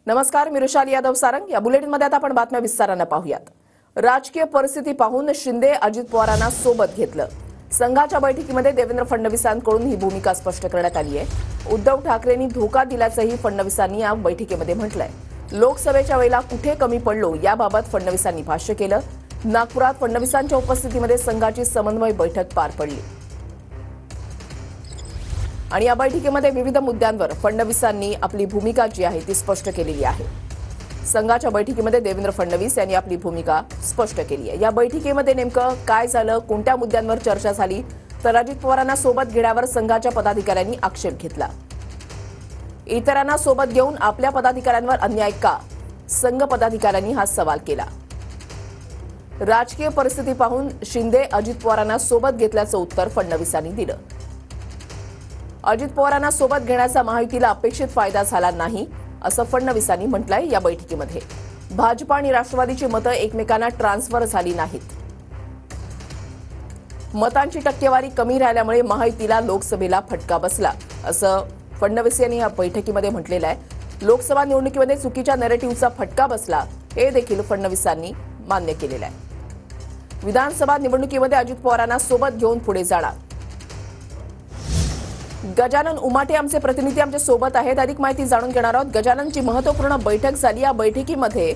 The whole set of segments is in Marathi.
नमस्कार, मी रुशाली यादव सारंग। या बुलेटिनमध्ये आता आपण बातम्या विस्ताराने पाहूयात। राजकीय परिस्थिती पाहून शिंदे अजित पवारांना सोबत घेतलं। संघाच्या बैठकीमध्ये देवेंद्र फडणवीसांकडून ही भूमिका स्पष्ट करण्यात आली आहे। उद्धव ठाकरेंनी धोका दिल्याचंही फडणवीसांनी या बैठकीमध्ये म्हटलंय। लोकसभेच्या वेळेला कुठे कमी पडलो याबाबत फडणवीसांनी भाष्य केलं। नागपुरात फडणवीसांच्या उपस्थितीमध्ये संघाची समन्वय बैठक पार पडली आणि या बैठकीमध्ये विविध मुद्द्यांवर फडणवीसांनी आपली भूमिका जी आहे ती स्पष्ट केलेली आहे। संघाच्या बैठकीमध्ये देवेंद्र फडणवीस यांनी आपली भूमिका स्पष्ट केली आहे। या बैठकीमध्ये नेमकं काय झालं, कोणत्या मुद्द्यांवर चर्चा झाली, तर अजित पवारांना सोबत घेण्यावर संघाच्या पदाधिकाऱ्यांनी आक्षेप घेतला। इतरांना सोबत घेऊन आपल्या पदाधिकाऱ्यांवर अन्याय का, संघ पदाधिकाऱ्यांनी हा सवाल केला। राजकीय परिस्थिती पाहून शिंदे अजित पवारांना सोबत घेतल्याचं उत्तर फडणवीसांनी दिलं। अजित पवारांना सोबत घेण्याचा महायुतीला अपेक्षित फायदा झाला नाही असं फडणवीसांनी म्हटलंय। या बैठकीमध्ये भाजप आणि राष्ट्रवादीची मतं एकमेकांना ट्रान्सफर झाली नाहीत। मतांची टक्केवारी कमी राहिल्यामुळे महायुतीला लोकसभेला फटका बसला असं फडणवीस यांनी या बैठकीमध्ये म्हटलेलं आहे। लोकसभा निवडणुकीमध्ये चुकीच्या नॅरेटिव्हचा फटका बसला हे देखील फडणवीसांनी मान्य केलेलं आहे। विधानसभा निवडणुकीमध्ये अजित पवारांना सोबत घेऊन पुढे जाणार। गजानन उमाटे आमचे प्रतिनिधी आमच्या सोबत आहेत। अधिक माहिती जाणून घेणार आहोत। गजाननची महत्त्वपूर्ण बैठक झाली। या बैठकीमध्ये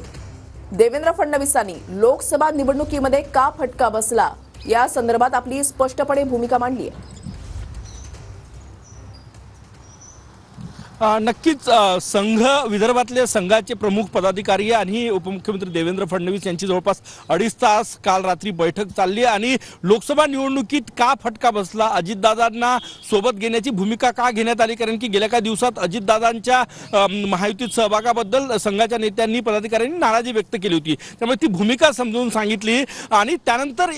देवेंद्र फडणवीसांनी लोकसभा निवडणुकीमध्ये का फटका बसला या संदर्भात आपली स्पष्टपणे भूमिका मांडली आहे। नक्कीच संघ विदर्भातले संघाचे प्रमुख पदाधिकारी आणि उपमुख्यमंत्री देवेंद्र फडणवीस यांची जवळपास 2.5 तास काल रात्री बैठक चालली आणि लोकसभा निवडणुकीत का फटका बसला, अजितदादांना सोबत घेण्याची भूमिका का घेण्यात आली, कारण की गेल्या काही दिवसात अजितदादांच्या महायुतीत सहभागाबद्दल संघाच्या नेत्यांनी पदाधिकाऱ्यांनी नाराजी व्यक्त केली होती। त्यामुळे ती भूमिका समजून सांगितली आणि त्यानंतर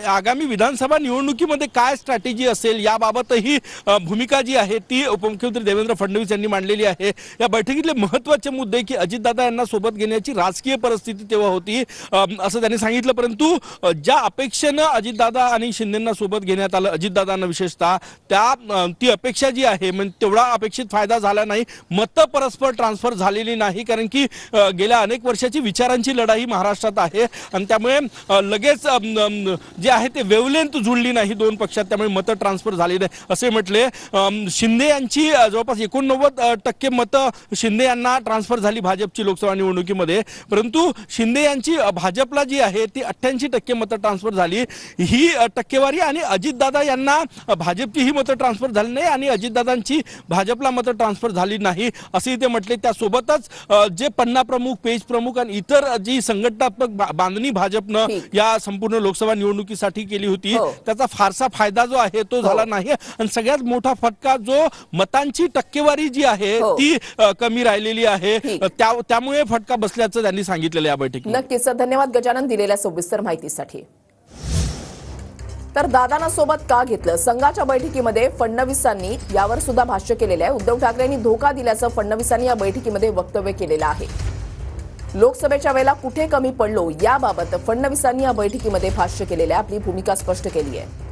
आगामी विधानसभा निवडणुकीमध्ये काय स्ट्रॅटेजी असेल याबाबतही भूमिका जी आहे ती उपमुख्यमंत्री देवेंद्र फडणवीस यांनी मांडलेली आहे। या बैठकीतले महत्त्वाचे मुद्दे की अजितदादा यांना सोबत घेण्याची राजकीय परिस्थिती तेव्हा होती असं त्यांनी सांगितलं, परंतु ज्या अपेक्षेने अजितदादा आणि शिंदेंना सोबत घेण्यात आलं, अजितदादांना विशेषतः ती अपेक्षा जी आहे म्हणजे तेवढा अपेक्षित फायदा झाला नाही। मतं परस्पर ट्रान्सफर झालेली नाही, कारण की गेल्या अनेक वर्षाची विचारांची लढाई महाराष्ट्रात आहे आणि त्यामुळे लगेच जे आहे ते वेवलेंथ जुळली नाही दोन पक्षात, त्यामुळे मतं ट्रान्सफर झाली नाही असे म्हटले। शिंदे यांची जवळपास 89% मतं शिंदे यांना ट्रान्सफर झाली भाजपची लोकसभा निवडणुकीमध्ये, परंतु शिंदे यांची भाजपला जी आहे ती 88% मतं ट्रान्सफर झाली। ही टक्केवारी आणि अजितदादा यांना भाजपची ही मतं ट्रान्सफर झाली नाही आणि अजितदादांची भाजपला मतं ट्रान्सफर झाली नाही असे ते म्हटले। त्यासोबतच जे पन्ना प्रमुख, पेज प्रमुख आणि इतर जी संघटनात्मक बांधणी भाजपनं या संपूर्ण लोकसभा निवडणुकीसाठी केली होती त्याचा फारसा फायदा जो आहे तो झाला नाही आणि सगळ्यात मोठा फटका जो मतांची टक्केवारी जी आहे ती कमी राहिलेली आहे त्यामुळे फटका बसल्याचं त्यांनी सांगितलेलं या बैठकीत। नक्कीच धन्यवाद गजानन दिलेल्या सविस्तर माहितीसाठी। तर दादांना सोबत का घेतलं, संघाच्या बैठकीमध्ये फडणवीसांनी यावर सुद्धा भाष्य केलेलं आहे। उद्धव ठाकरेंनी धोका दिल्याचं फडणवीसांनी या बैठकीमध्ये वक्तव्य केलेलं आहे। लोकसभेच्या वेळेला कुठे कमी पडलो याबाबत फडणवीसांनी या बैठकीमध्ये भाष्य केलेलं आहे, आपली भूमिका स्पष्ट केली आहे।